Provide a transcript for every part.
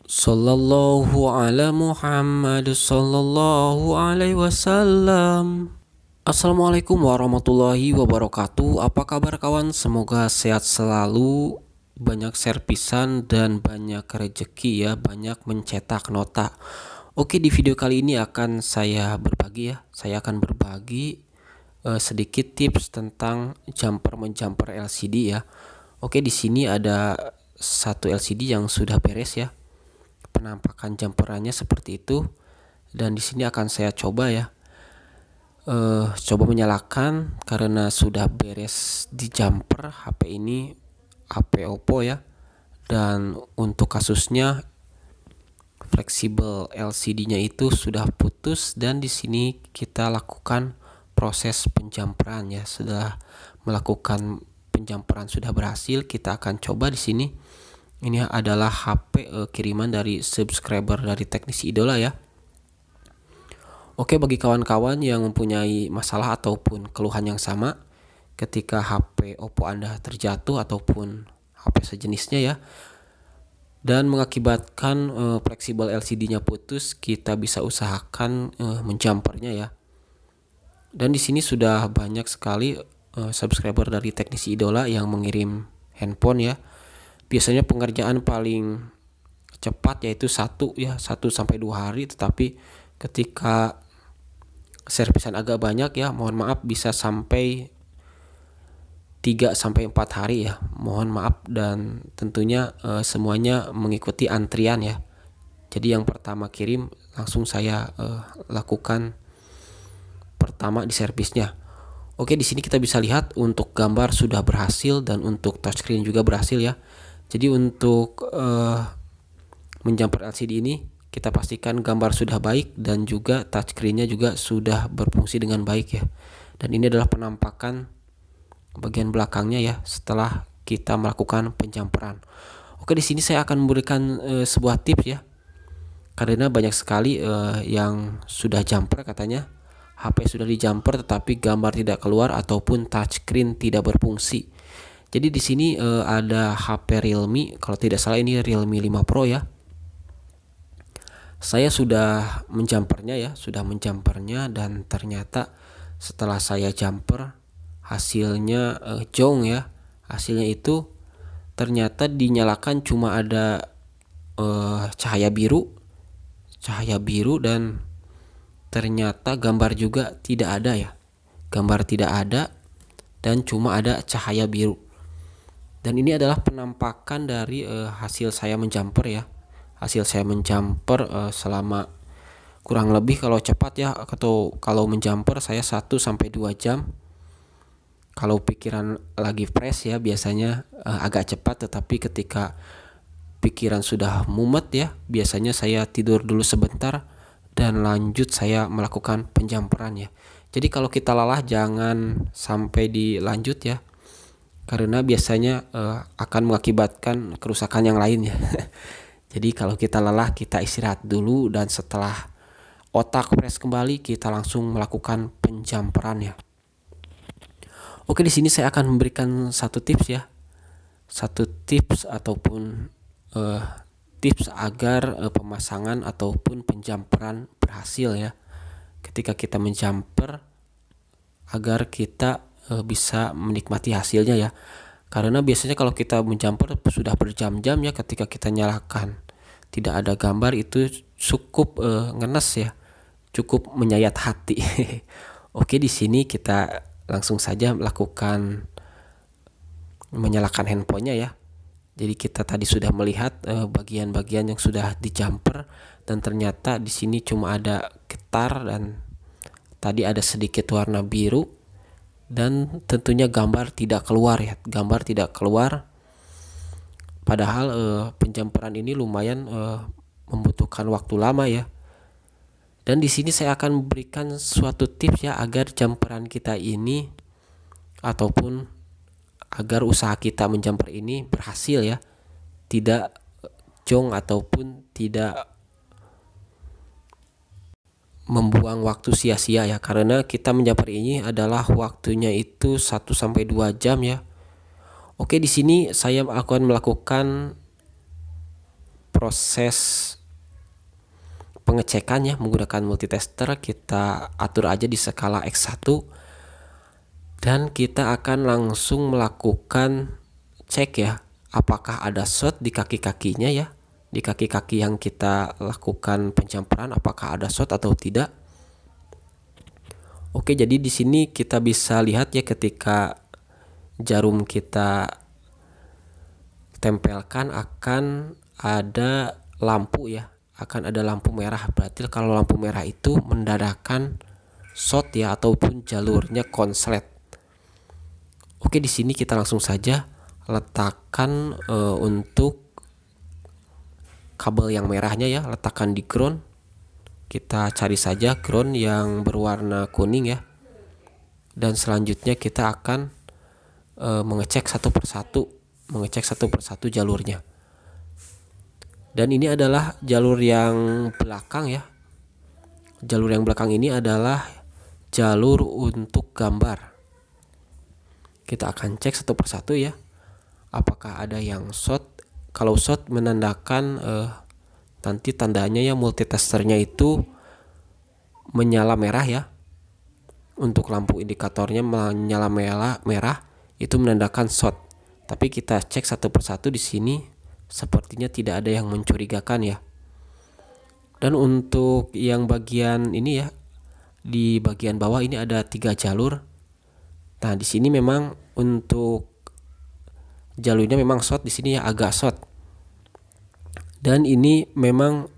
Sallallahu ala Muhammad sallallahu alaihi wasallam. Assalamualaikum warahmatullahi wabarakatuh. Apa kabar kawan? Semoga sehat selalu, banyak servisan dan banyak rezeki ya, banyak mencetak nota. Oke, di video kali ini akan saya berbagi ya. Saya akan berbagi sedikit tips tentang jumper LCD ya. Oke, di sini ada satu LCD yang sudah beres ya. Penampakan jumperannya seperti itu, dan di sini akan saya coba ya, coba menyalakan karena sudah beres di jumper HP ini, HP Oppo ya. Dan untuk kasusnya fleksibel LCD-nya itu sudah putus, dan di sini kita lakukan proses penjamperan ya. Sudah melakukan penjamperan sudah berhasil, kita akan coba di sini. Ini adalah HP kiriman dari subscriber dari teknisi idola ya. Oke, bagi kawan-kawan yang mempunyai masalah ataupun keluhan yang sama ketika HP Oppo Anda terjatuh ataupun HP sejenisnya ya, dan mengakibatkan fleksibel LCD-nya putus, kita bisa usahakan menjumpernya ya. Dan di sini sudah banyak sekali subscriber dari teknisi idola yang mengirim handphone ya. Biasanya pengerjaan paling cepat yaitu 1 sampai 2 hari, tetapi ketika servisan agak banyak ya, mohon maaf bisa sampai 3 sampai 4 hari ya. Mohon maaf, dan tentunya semuanya mengikuti antrian ya. Jadi yang pertama kirim langsung saya lakukan pertama di servisnya. Oke, di sini kita bisa lihat untuk gambar sudah berhasil dan untuk touchscreen juga berhasil ya. Jadi untuk menjumper LCD ini kita pastikan gambar sudah baik dan juga touchscreen-nya juga sudah berfungsi dengan baik ya. Dan ini adalah penampakan bagian belakangnya ya setelah kita melakukan penjumperan. Oke, di sini saya akan memberikan sebuah tips ya. Karena banyak sekali yang sudah jumper katanya HP sudah dijumper tetapi gambar tidak keluar ataupun touchscreen tidak berfungsi. Jadi di sini ada HP Realme, kalau tidak salah ini Realme 5 Pro ya. Saya sudah menjumpernya dan ternyata setelah saya jumper hasilnya jong ya. Hasilnya itu ternyata dinyalakan cuma ada cahaya biru dan ternyata gambar juga tidak ada ya. Gambar tidak ada dan cuma ada cahaya biru. Dan ini adalah penampakan dari hasil saya menjumper ya. Hasil saya menjumper selama kurang lebih, kalau cepat ya atau kalau menjumper saya 1 sampai 2 jam. Kalau pikiran lagi fresh ya biasanya agak cepat, tetapi ketika pikiran sudah mumet ya, biasanya saya tidur dulu sebentar dan lanjut saya melakukan penjumperan ya. Jadi kalau kita lelah jangan sampai dilanjut ya, karena biasanya akan mengakibatkan kerusakan yang lain ya. Jadi kalau kita lelah kita istirahat dulu, dan setelah otak fresh kembali kita langsung melakukan penjumperan ya. Oke, di sini saya akan memberikan satu tips ya. Satu tips ataupun tips agar pemasangan ataupun penjumperan berhasil ya. Ketika kita menjumper, agar kita bisa menikmati hasilnya ya. Karena biasanya kalau kita menjumper sudah berjam-jam ya, ketika kita nyalakan tidak ada gambar itu cukup ngenes ya, cukup menyayat hati. Oke, di sini kita langsung saja melakukan menyalakan handphonenya ya. Jadi kita tadi sudah melihat bagian-bagian yang sudah dijumper, dan ternyata di sini cuma ada getar dan tadi ada sedikit warna biru. Dan tentunya gambar tidak keluar ya, gambar tidak keluar. Padahal penjumperan ini lumayan membutuhkan waktu lama ya. Dan di sini saya akan memberikan suatu tips ya, agar jumperan kita ini ataupun agar usaha kita menjumper ini berhasil ya, tidak jong ataupun tidak membuang waktu sia-sia ya. Karena kita menjumper ini adalah waktunya itu 1 sampai 2 jam ya. Oke, di sini saya akan melakukan proses pengecekan ya menggunakan multitester, kita atur aja di skala X1 dan kita akan langsung melakukan cek ya apakah ada short di kaki-kakinya ya, di kaki-kaki yang kita lakukan penjamperan apakah ada short atau tidak. Oke, jadi di sini kita bisa lihat ya ketika jarum kita tempelkan akan ada lampu ya, akan ada lampu merah. Berarti kalau lampu merah itu menandakan short ya ataupun jalurnya konslet. Oke, di sini kita langsung saja letakkan untuk kabel yang merahnya ya, letakkan di ground. Kita cari saja ground yang berwarna kuning ya. Dan selanjutnya kita akan mengecek satu persatu jalurnya. Dan ini adalah jalur yang belakang ya. Jalur yang belakang ini adalah jalur untuk gambar. Kita akan cek satu persatu ya. Apakah ada yang short? Kalau short menandakan nanti tandanya ya multitesternya itu menyala merah ya. Untuk lampu indikatornya menyala merah itu menandakan short. Tapi kita cek satu persatu di sini sepertinya tidak ada yang mencurigakan ya. Dan untuk yang bagian ini ya, di bagian bawah ini ada 3 jalur. Nah, di sini memang untuk jalurnya memang short di sini ya, agak short. Dan ini memang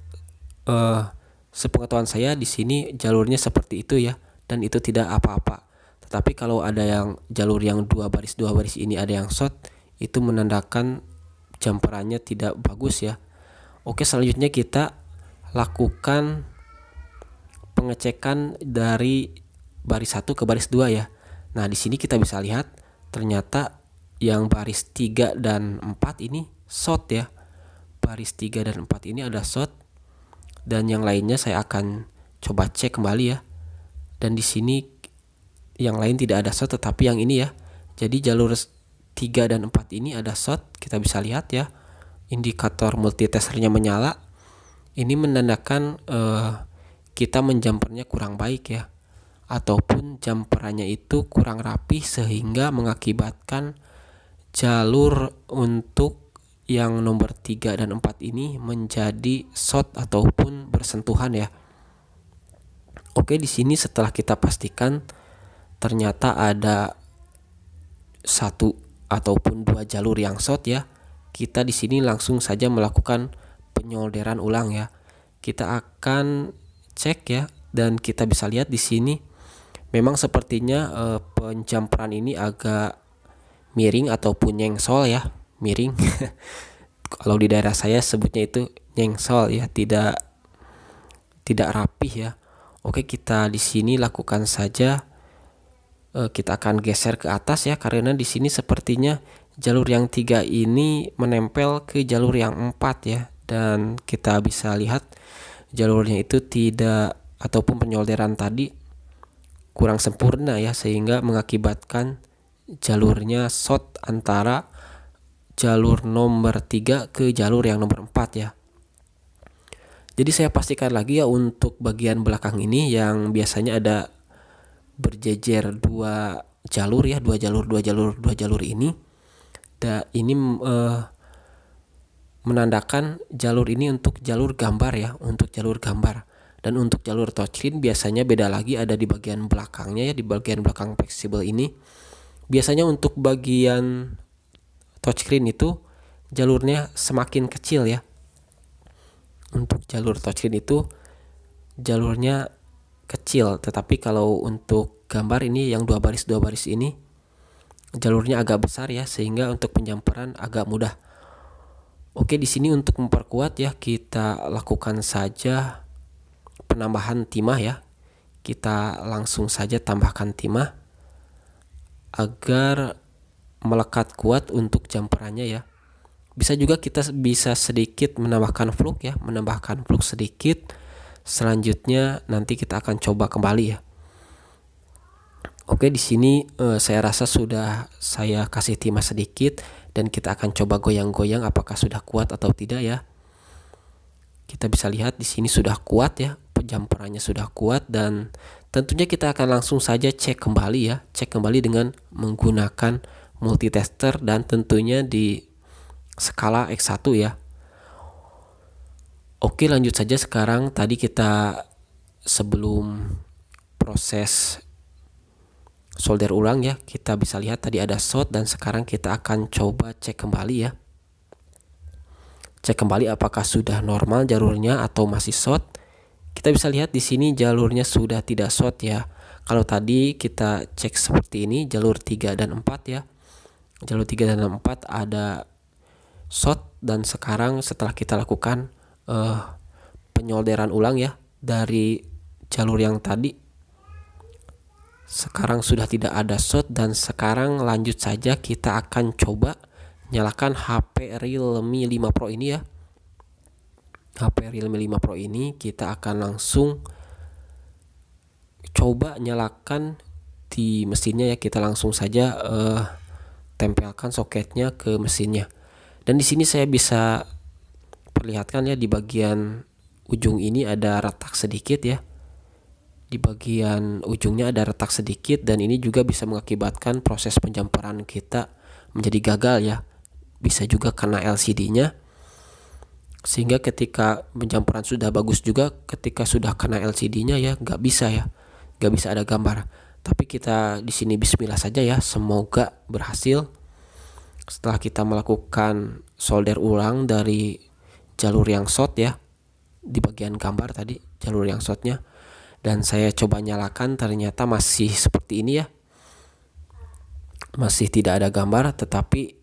sepengetahuan saya di sini jalurnya seperti itu ya, dan itu tidak apa-apa. Tetapi kalau ada yang jalur yang 2 baris ini ada yang short, itu menandakan jumperannya tidak bagus ya. Oke, selanjutnya kita lakukan pengecekan dari baris 1 ke baris 2 ya. Nah, di sini kita bisa lihat ternyata yang baris 3 dan 4 ini short ya. Baris 3 dan 4 ini ada short, dan yang lainnya saya akan coba cek kembali ya. Dan di sini yang lain tidak ada short, tetapi yang ini ya. Jadi jalur 3 dan 4 ini ada short, kita bisa lihat ya. Indikator multitesternya menyala. Ini menandakan kita menjumpernya kurang baik ya, ataupun jumperannya itu kurang rapi sehingga mengakibatkan jalur untuk yang nomor 3 dan 4 ini menjadi short ataupun bersentuhan ya. Oke, di sini setelah kita pastikan ternyata ada 1 ataupun 2 jalur yang short ya, kita di sini langsung saja melakukan penyolderan ulang ya. Kita akan cek ya, dan kita bisa lihat di sini memang sepertinya penjamperan ini agak miring ataupun nyengsol ya, miring. Kalau di daerah saya sebutnya itu nyengsol ya, tidak rapih ya. Oke, kita di sini lakukan saja, kita akan geser ke atas ya, karena di sini sepertinya jalur yang 3 ini menempel ke jalur yang 4 ya, dan kita bisa lihat jalurnya itu tidak, ataupun penyolderan tadi kurang sempurna ya, sehingga mengakibatkan jalurnya short antara jalur nomor 3 ke jalur yang nomor 4 ya. Jadi saya pastikan lagi ya, untuk bagian belakang ini yang biasanya ada berjejer 2 jalur ya, 2 jalur ini. Ini menandakan jalur ini untuk jalur gambar ya, untuk jalur gambar. Dan untuk jalur touchscreen biasanya beda lagi, ada di bagian belakangnya ya, di bagian belakang fleksibel ini. Biasanya untuk bagian touchscreen itu jalurnya semakin kecil ya. Untuk jalur touchscreen itu jalurnya kecil, tetapi kalau untuk gambar ini yang 2 baris ini jalurnya agak besar ya, sehingga untuk penjamperan agak mudah. Oke, di sini untuk memperkuat ya, kita lakukan saja penambahan timah ya. Kita langsung saja tambahkan timah agar melekat kuat untuk jumperannya ya. Bisa juga kita bisa sedikit menambahkan flux ya, menambahkan flux sedikit. Selanjutnya nanti kita akan coba kembali ya. Oke, di sini saya rasa sudah saya kasih timah sedikit, dan kita akan coba goyang-goyang apakah sudah kuat atau tidak ya. Kita bisa lihat di sini sudah kuat ya, penjamperannya sudah kuat, dan tentunya kita akan langsung saja cek kembali ya, cek kembali dengan menggunakan multitester dan tentunya di skala X1 ya. Oke, lanjut saja sekarang. Tadi kita sebelum proses solder ulang ya, kita bisa lihat tadi ada short, dan sekarang kita akan coba cek kembali ya. Cek kembali apakah sudah normal jalurnya atau masih short. Kita bisa lihat di sini jalurnya sudah tidak short ya. Kalau tadi kita cek seperti ini, jalur 3 dan 4 ya. Jalur 3 dan 4 ada short, dan sekarang setelah kita lakukan penyolderan ulang ya dari jalur yang tadi, sekarang sudah tidak ada short, dan sekarang lanjut saja kita akan coba nyalakan HP Realme 5 Pro ini ya. HP Realme 5 Pro ini kita akan langsung coba nyalakan di mesinnya ya. Kita langsung saja tempelkan soketnya ke mesinnya. Dan di sini saya bisa perlihatkan ya, di bagian ujung ini ada retak sedikit ya. Di bagian ujungnya ada retak sedikit, dan ini juga bisa mengakibatkan proses penjamperan kita menjadi gagal ya. Bisa juga kena LCD-nya, sehingga ketika penjamperan sudah bagus juga, ketika sudah kena LCD-nya ya nggak bisa ada gambar. Tapi kita di sini bismillah saja ya, semoga berhasil. Setelah kita melakukan solder ulang dari jalur yang short ya, di bagian gambar tadi jalur yang shortnya, dan saya coba nyalakan, ternyata masih seperti ini ya, masih tidak ada gambar. Tetapi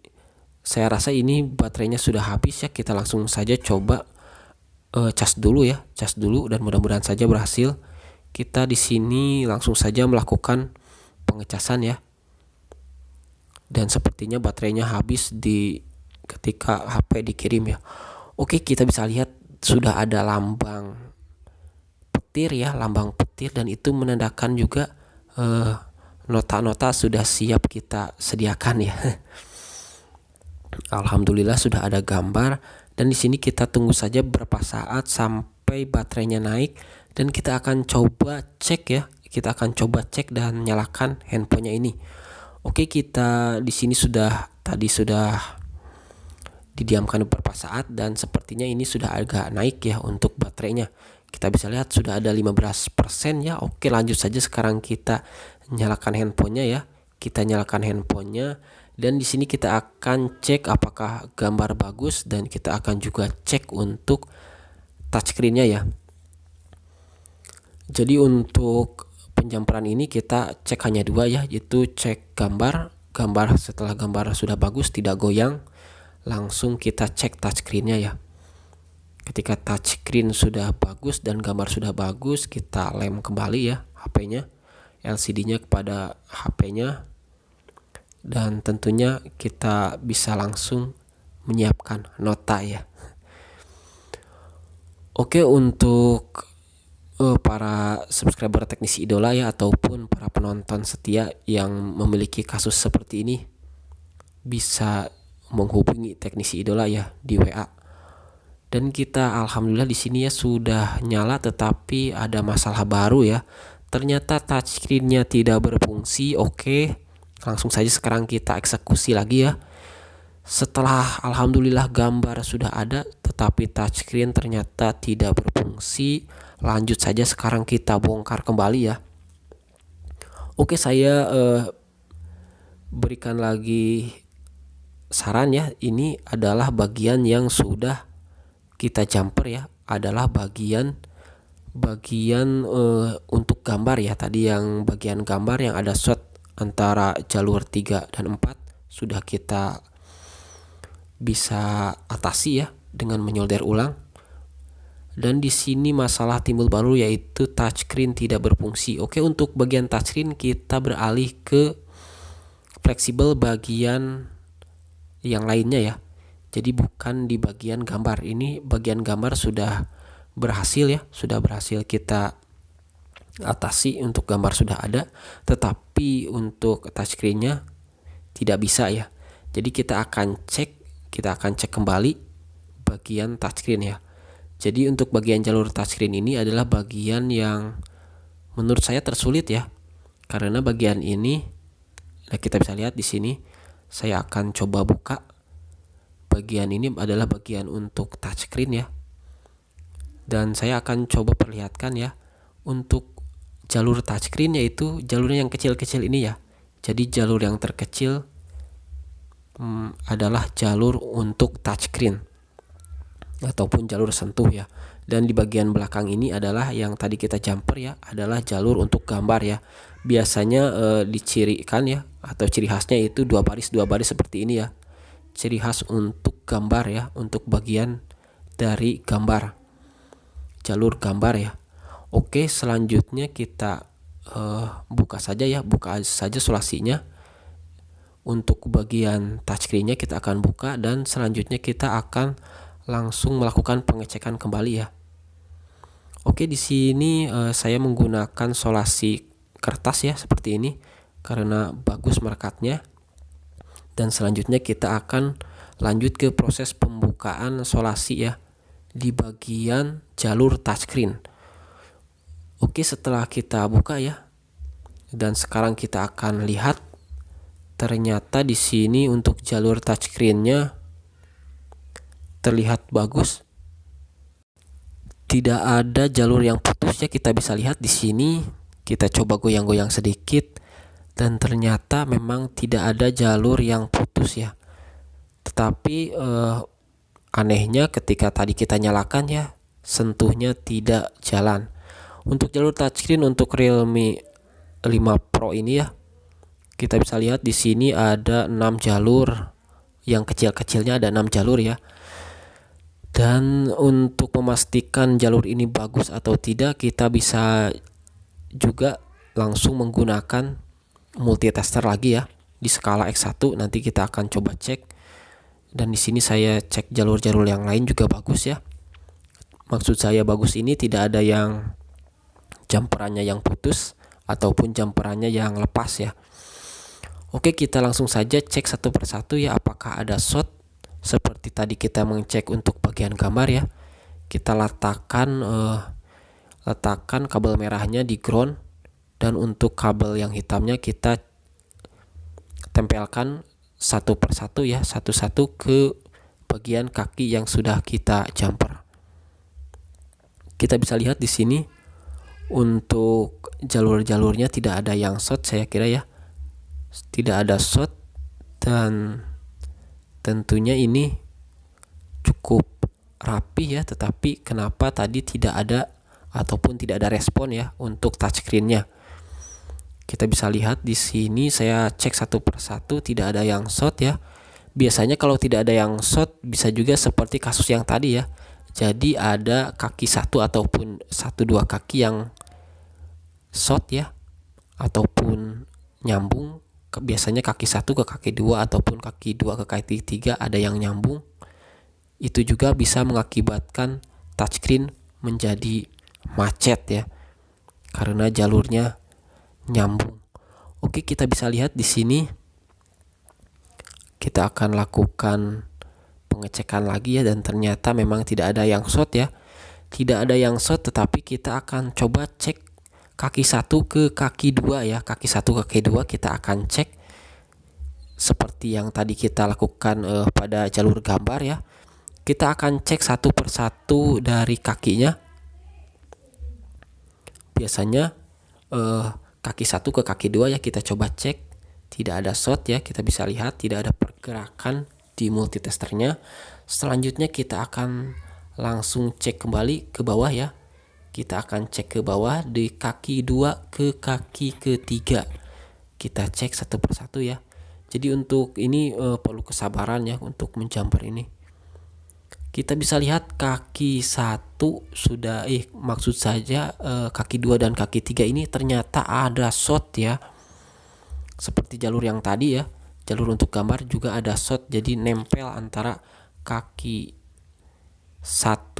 saya rasa ini baterainya sudah habis ya. Kita langsung saja coba cas dulu ya, cas dulu, dan mudah-mudahan saja berhasil. Kita di sini langsung saja melakukan pengecasan ya, dan sepertinya baterainya habis ketika HP dikirim ya. Oke, kita bisa lihat sudah ada lambang petir ya, lambang petir, dan itu menandakan juga nota-nota sudah siap kita sediakan ya. Alhamdulillah sudah ada gambar, dan di sini kita tunggu saja beberapa saat sampai baterainya naik, dan kita akan coba cek ya. Kita akan coba cek dan nyalakan handphonenya ini. Oke, kita di sini sudah didiamkan beberapa saat, dan sepertinya ini sudah agak naik ya untuk baterainya. Kita bisa lihat sudah ada 15% ya. Oke, lanjut saja sekarang kita nyalakan handphonenya ya. Kita nyalakan handphonenya, dan di sini kita akan cek apakah gambar bagus, dan kita akan juga cek untuk touchscreen-nya ya. Jadi untuk penjamperan ini kita cek hanya dua ya, yaitu cek gambar. Setelah gambar sudah bagus, tidak goyang, langsung kita cek touchscreen-nya ya. Ketika touchscreen sudah bagus dan gambar sudah bagus, kita lem kembali ya HP-nya, LCD-nya kepada HP-nya, dan tentunya kita bisa langsung menyiapkan nota ya. Oke, untuk para subscriber teknisi idola ya, ataupun para penonton setia yang memiliki kasus seperti ini, bisa menghubungi teknisi idola ya di WA. Dan kita alhamdulillah di sini ya sudah nyala, tetapi ada masalah baru ya. Ternyata touchscreen-nya tidak berfungsi. Oke, langsung saja sekarang kita eksekusi lagi ya. Setelah alhamdulillah gambar sudah ada, tetapi touchscreen ternyata tidak berfungsi. Lanjut saja sekarang kita bongkar kembali ya. Oke, saya berikan lagi saran ya. Ini adalah bagian yang sudah kita jumper ya, adalah bagian untuk gambar ya. Tadi yang bagian gambar yang ada short antara jalur 3 dan 4 sudah kita bisa atasi ya dengan menyolder ulang. Dan di sini masalah timbul baru, yaitu touchscreen tidak berfungsi. Oke, untuk bagian touchscreen kita beralih ke fleksibel bagian yang lainnya ya. Jadi bukan di bagian gambar. Ini bagian gambar sudah berhasil ya, sudah berhasil kita atasi, untuk gambar sudah ada, tetapi untuk touchscreen-nya tidak bisa ya. Jadi kita akan cek kembali bagian touchscreen ya. Jadi untuk bagian jalur touchscreen ini adalah bagian yang menurut saya tersulit ya. Karena bagian ini, nah kita bisa lihat di sini, saya akan coba buka. Bagian ini adalah bagian untuk touchscreen ya. Dan saya akan coba perlihatkan ya untuk jalur touchscreen, yaitu jalurnya yang kecil-kecil ini ya. Jadi jalur yang terkecil adalah jalur untuk touchscreen ataupun jalur sentuh ya. Dan di bagian belakang ini adalah yang tadi kita jumper ya, adalah jalur untuk gambar ya. Biasanya dicirikan ya, atau ciri khasnya itu dua baris seperti ini ya. Ciri khas untuk gambar ya, untuk bagian dari gambar, jalur gambar ya. Oke, selanjutnya kita buka saja ya, buka saja solasinya. Untuk bagian touchscreen-nya kita akan buka, dan selanjutnya kita akan langsung melakukan pengecekan kembali ya. Oke, di sini saya menggunakan solasi kertas ya seperti ini karena bagus merekatnya. Dan selanjutnya kita akan lanjut ke proses pembukaan solasi ya di bagian jalur touchscreen. Oke, setelah kita buka ya, dan sekarang kita akan lihat ternyata di sini untuk jalur touchscreen-nya terlihat bagus. Tidak ada jalur yang putus ya, kita bisa lihat di sini. Kita coba goyang-goyang sedikit dan ternyata memang tidak ada jalur yang putus ya. Tetapi anehnya ketika tadi kita nyalakan ya, sentuhnya tidak jalan. Untuk jalur touchscreen untuk Realme 5 Pro ini ya, kita bisa lihat di sini ada 6 jalur. Yang kecil-kecilnya ada 6 jalur ya. Dan untuk memastikan jalur ini bagus atau tidak, kita bisa juga langsung menggunakan multitester lagi ya di skala X1. Nanti kita akan coba cek. Dan di sini saya cek jalur-jalur yang lain juga bagus ya. Maksud saya bagus ini tidak ada yang jumperannya yang putus ataupun jumperannya yang lepas ya. Oke, kita langsung saja cek satu persatu ya, apakah ada short. Seperti tadi kita mengecek untuk bagian gambar ya, kita letakkan kabel merahnya di ground, dan untuk kabel yang hitamnya kita tempelkan satu persatu ya, satu-satu ke bagian kaki yang sudah kita jumper. Kita bisa lihat di sini untuk jalur-jalurnya tidak ada yang short, saya kira ya, tidak ada short. Dan tentunya ini cukup rapi ya, tetapi kenapa tadi tidak ada ataupun tidak ada respon ya untuk touchscreen-nya. Kita bisa lihat di sini, saya cek satu persatu, tidak ada yang short ya. Biasanya kalau tidak ada yang short bisa juga seperti kasus yang tadi ya. Jadi ada kaki satu ataupun 1-2 kaki yang short ya, ataupun nyambung. Biasanya kaki 1 ke kaki 2 ataupun kaki 2 ke kaki 3 ada yang nyambung. Itu juga bisa mengakibatkan touchscreen menjadi macet ya, karena jalurnya nyambung. Oke, kita bisa lihat di sini. Kita akan lakukan pengecekan lagi ya, dan ternyata memang tidak ada yang short ya. Tidak ada yang short, tetapi kita akan coba cek kaki 1 ke kaki 2 ya. Kaki 1 ke kaki 2 kita akan cek seperti yang tadi kita lakukan pada jalur gambar ya. Kita akan cek satu persatu dari kakinya. Biasanya kaki 1 ke kaki 2 ya, kita coba cek. Tidak ada short ya, kita bisa lihat tidak ada pergerakan di multitesternya. Selanjutnya kita akan langsung cek kembali ke bawah ya. Kita akan cek ke bawah di kaki 2 ke kaki ketiga. Kita cek satu persatu ya. Jadi untuk ini perlu kesabaran ya untuk menjumper ini. Kita bisa lihat kaki 1 sudah maksud saja kaki 2 dan kaki 3 ini ternyata ada short ya. Seperti jalur yang tadi ya. Jalur untuk gambar juga ada short, jadi nempel antara kaki 1,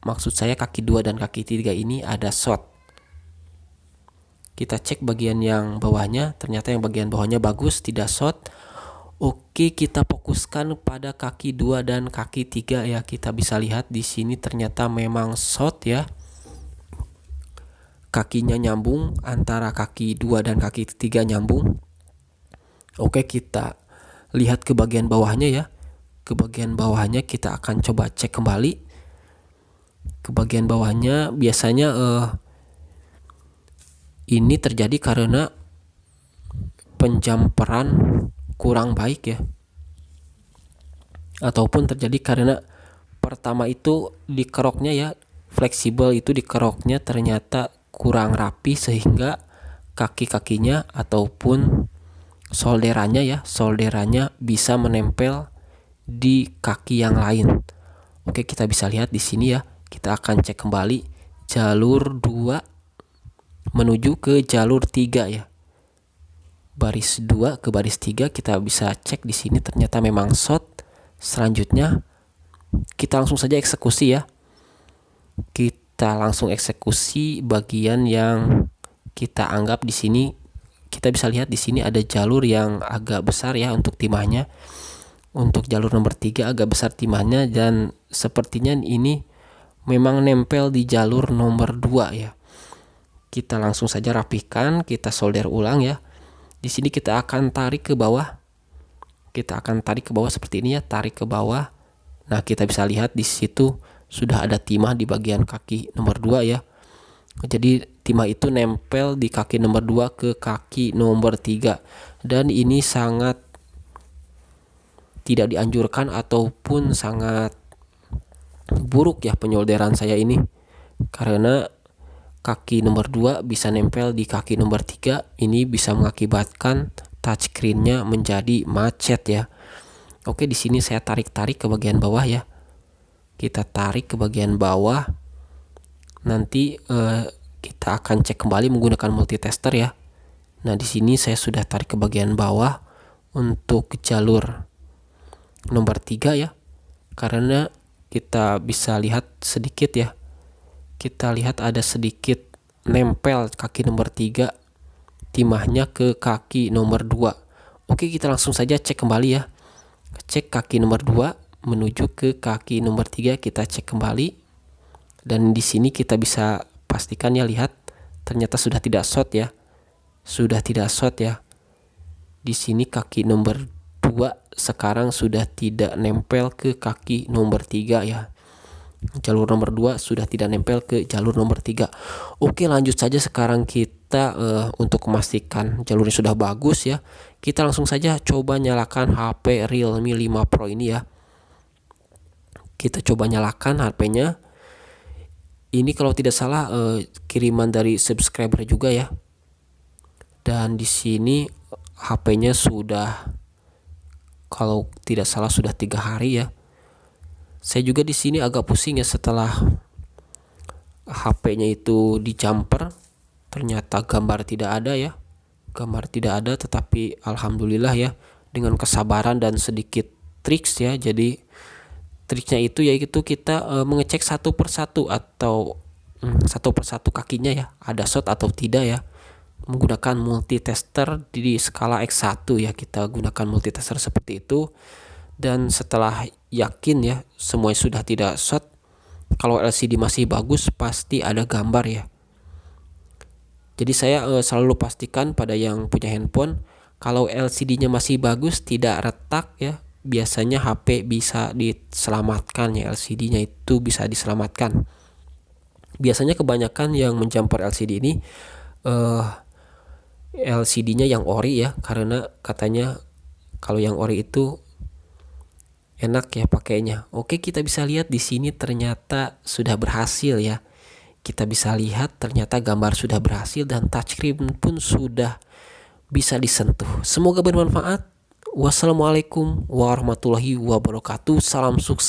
maksud saya kaki 2 dan kaki 3 ini ada short. Kita cek bagian yang bawahnya, ternyata yang bagian bawahnya bagus, tidak short. Oke, kita fokuskan pada kaki 2 dan kaki 3 ya. Kita bisa lihat di sini ternyata memang short ya. Kakinya nyambung, antara kaki 2 dan kaki 3 nyambung. Oke, kita lihat ke bagian bawahnya ya. Ke bagian bawahnya kita akan coba cek kembali. Ke bagian bawahnya biasanya ini terjadi karena penjamperan kurang baik ya, ataupun terjadi karena pertama itu dikeroknya ya, fleksibel itu dikeroknya ternyata kurang rapi sehingga kaki-kakinya ataupun solderannya bisa menempel di kaki yang lain. Oke, kita bisa lihat di sini ya. Kita akan cek kembali jalur 2 menuju ke jalur 3 ya. Baris 2 ke baris 3 kita bisa cek di sini ternyata memang short. Selanjutnya kita langsung saja eksekusi ya. Kita langsung eksekusi bagian yang kita anggap di sini. Kita bisa lihat di sini ada jalur yang agak besar ya untuk timahnya. Untuk jalur nomor 3 agak besar timahnya dan sepertinya ini memang nempel di jalur nomor 2 ya. Kita langsung saja rapikan, kita solder ulang ya. Di sini kita akan tarik ke bawah. Kita akan tarik ke bawah seperti ini ya, tarik ke bawah. Nah, kita bisa lihat di situ sudah ada timah di bagian kaki nomor 2 ya. Jadi timah itu nempel di kaki nomor 2 ke kaki nomor 3. Dan ini sangat tidak dianjurkan ataupun sangat buruk ya penyolderan saya ini. Karena kaki nomor 2 bisa nempel di kaki nomor 3. Ini bisa mengakibatkan touchscreen-nya menjadi macet ya. Oke, di sini saya tarik-tarik ke bagian bawah ya. Kita tarik ke bagian bawah. Nanti kita akan cek kembali menggunakan multitester ya. Nah, di sini saya sudah tarik ke bagian bawah untuk jalur nomor 3 ya. Karena kita bisa lihat sedikit ya. Kita lihat ada sedikit nempel kaki nomor 3 timahnya ke kaki nomor 2. Oke, kita langsung saja cek kembali ya. Cek kaki nomor 2 menuju ke kaki nomor 3, kita cek kembali. Dan di sini kita bisa pastikan ya, lihat ternyata sudah tidak short ya. Sudah tidak short ya. Di sini kaki nomor 2 sekarang sudah tidak nempel ke kaki nomor 3 ya. Jalur nomor 2 sudah tidak nempel ke jalur nomor 3. Oke, lanjut saja sekarang kita untuk memastikan jalurnya sudah bagus ya. Kita langsung saja coba nyalakan HP Realme 5 Pro ini ya. Kita coba nyalakan HP-nya. Ini kalau tidak salah kiriman dari subscriber juga ya. Dan di sini HP-nya sudah, kalau tidak salah sudah 3 hari ya. Saya juga di sini agak pusing ya setelah HP-nya itu dijumper, ternyata gambar tidak ada ya. Gambar tidak ada, tetapi alhamdulillah ya, dengan kesabaran dan sedikit triks ya. Jadi triknya itu yaitu kita mengecek satu persatu atau satu persatu kakinya ya, ada short atau tidak ya. Menggunakan multitester di skala X1 ya, kita gunakan multitester seperti itu. Dan setelah yakin ya semuanya sudah tidak short, kalau LCD masih bagus pasti ada gambar ya. Jadi saya selalu pastikan pada yang punya handphone, kalau LCD-nya masih bagus, tidak retak ya, biasanya HP bisa diselamatkan ya, LCD-nya itu bisa diselamatkan. Biasanya kebanyakan yang menjumper LCD ini LCD-nya yang ori ya, karena katanya kalau yang ori itu enak ya pakainya. Oke, kita bisa lihat di sini ternyata sudah berhasil ya. Kita bisa lihat ternyata gambar sudah berhasil dan touchscreen pun sudah bisa disentuh. Semoga bermanfaat. Wassalamualaikum warahmatullahi wabarakatuh. Salam sukses.